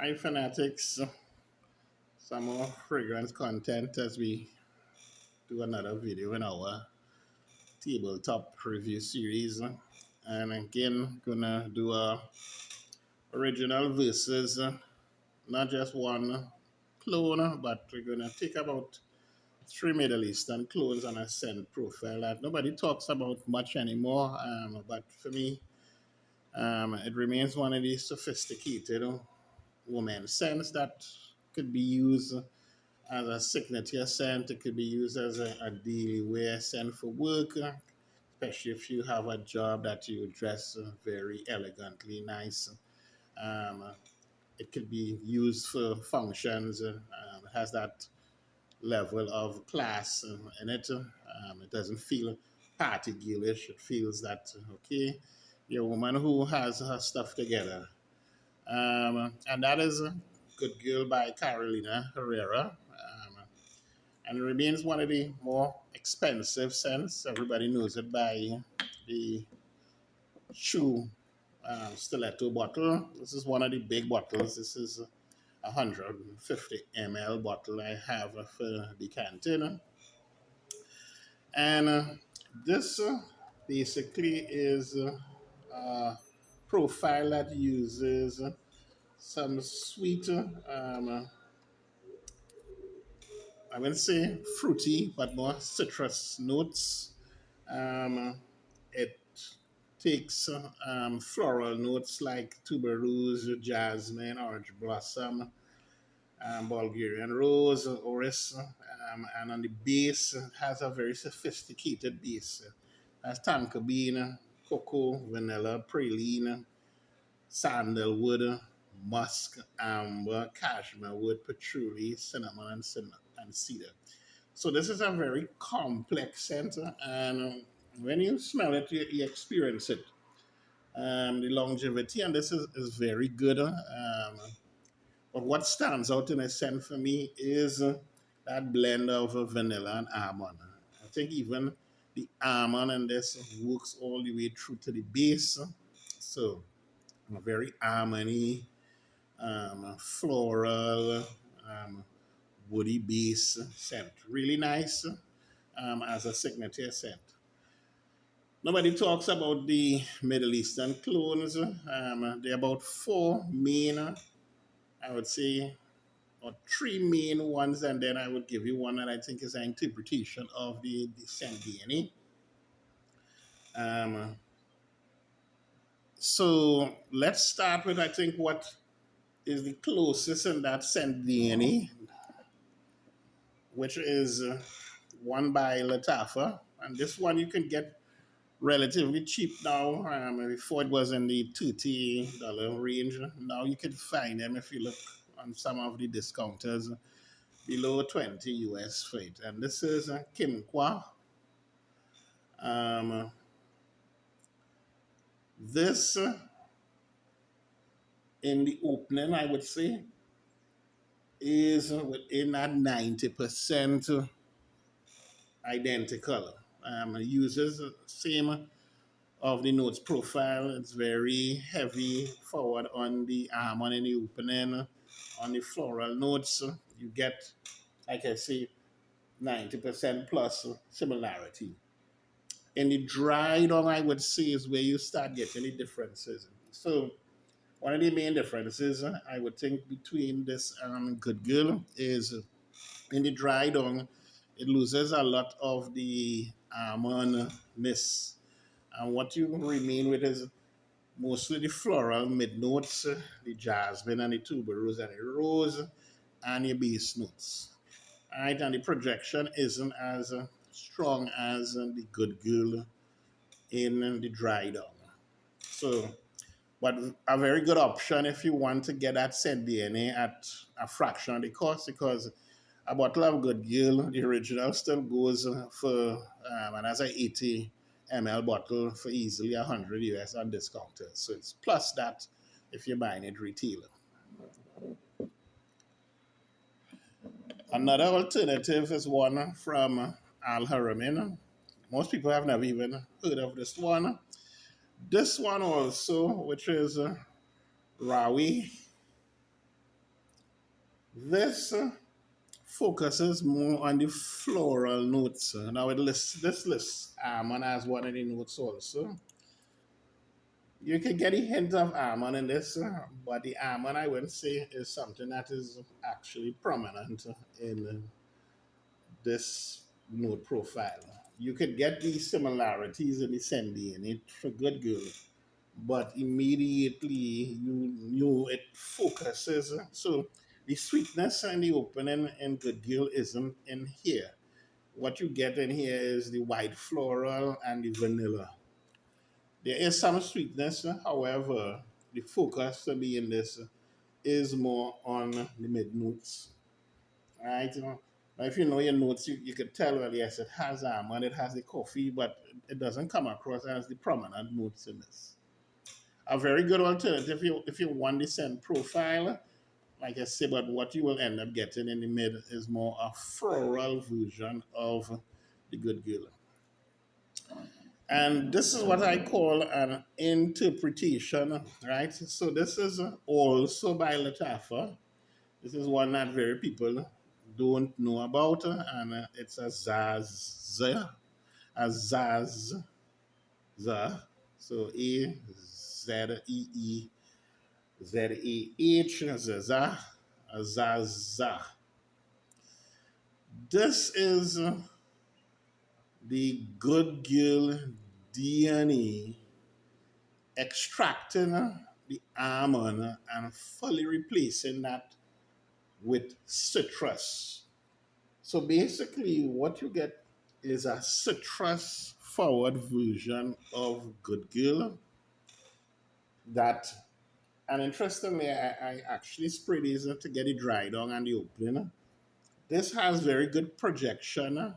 Hi, fanatics. Some more fragrance content as we do another video in our tabletop review series. And again, gonna do a original versus not just one clone, but we're gonna take about three Middle Eastern clones and a scent profile that nobody talks about much anymore. But for me, it remains one of these sophisticated woman scents that could be used as a signature scent. It could be used as a daily wear scent for work, especially if you have a job that you dress very elegantly nice. Um, it could be used for functions. It has that level of class in it. It doesn't feel party girlish. It feels that, okay, you're a woman who has her stuff together. And that is Good Girl by Carolina Herrera. And it remains one of the more expensive scents. Everybody knows it by the shoe stiletto bottle. This is one of the big bottles. This is a 150 ml bottle I have for decanting. And this basically is a profile that uses some sweet, I wouldn't say fruity, but more citrus notes. Um, it takes floral notes like tuberose, jasmine, orange blossom, Bulgarian rose, orris, and on the base it has a very sophisticated base. It has tonka bean, cocoa, vanilla, praline, sandalwood, musk, amber, cashmere wood, patchouli, cinnamon, and cedar. So this is a very complex scent, and when you smell it, you experience it. The longevity, and this is very good. But what stands out in a scent for me is that blend of vanilla and almond. I think even the almond in this works all the way through to the base. So a very almondy, floral, woody base scent. Really nice as a signature scent. Nobody talks about the Middle Eastern clones. There are about four main, I would say, or three main ones, and then I would give you one that I think is an interpretation of the Saint DNA. Um, so let's start with, I think, what is the closest in that Saint DNA, which is one by Latafa. And this one you can get relatively cheap now. Before it was in the $30 range. Now you can find them if you look on some of the discounters below 20 US for it. And this is Kimqua. Um, this in the opening, I would say, is within that 90% identical. It uses the same of the notes profile. It's very heavy forward on the almond in the opening. On the floral notes, you get, like I say, 90% plus similarity. In the dry down, I would say, is where you start getting the differences. So one of the main differences I would think between this Good Girl is in the dry down, it loses a lot of the almondness. And what you remain with is mostly the floral mid notes, the jasmine and the tuberose and the rose, and your base notes. All right, and the projection isn't as strong as the Good Girl in the dry down. So, but a very good option if you want to get that scent DNA at a fraction of the cost, because a bottle of Good Girl, the original, still goes for, and as an 80 ml bottle for easily 100 US on discounted. So it's plus that if you're buying it retailer. Another alternative is one from Al Haramin. Most people have never even heard of this one. This one also, which is Rawi, This focuses more on the floral notes. Now this lists almond as one of the notes also. You can get a hint of almond in this, but the almond I would say is something that is actually prominent in this note profile. You could get these similarities in the Sandy in it for Good Girl, but immediately you knew it focuses. So the sweetness and the opening in Good Girl isn't in here. What you get in here is the white floral and the vanilla. There is some sweetness, however, the focus to be in this is more on the mid notes. Right? Now if you know your notes, you could tell, well, yes, it has almond, it has the coffee, but it doesn't come across as the prominent notes in this. A very good alternative if you want the scent profile, like I say, but what you will end up getting in the mid is more a floral version of the Good Girl. And this is what I call an interpretation, right? So this is also by Latafa. This is one that very people don't know about, and it's a Zaz, so Azezeh, Zaza, Zaza. This is the Good Girl DNA extracting the almond and fully replacing that with citrus. So basically, what you get is a citrus forward version of Good Girl that, and interestingly, I actually spray these to get it dried on and the opening. This has very good projection,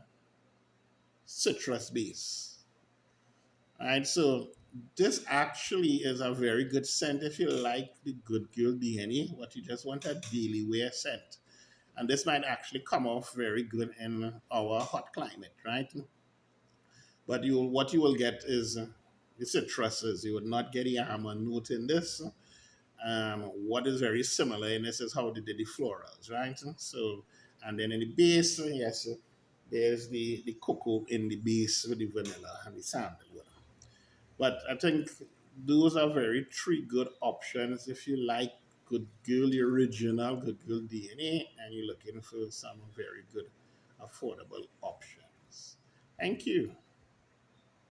citrus base. All right, so this actually is a very good scent if you like the Good Girl DNA, what you just want a daily wear scent. And this might actually come off very good in our hot climate, right? But what you will get is the citruses. You would not get the almond note in this. What is very similar in this is how they did the florals, right? So, and then in the base, yes, there's the cocoa in the base with the vanilla and the sandalwood. But I think those are very three good options if you like Good Girl, the original Good Girl DNA, and you're looking for some very good affordable options. Thank you.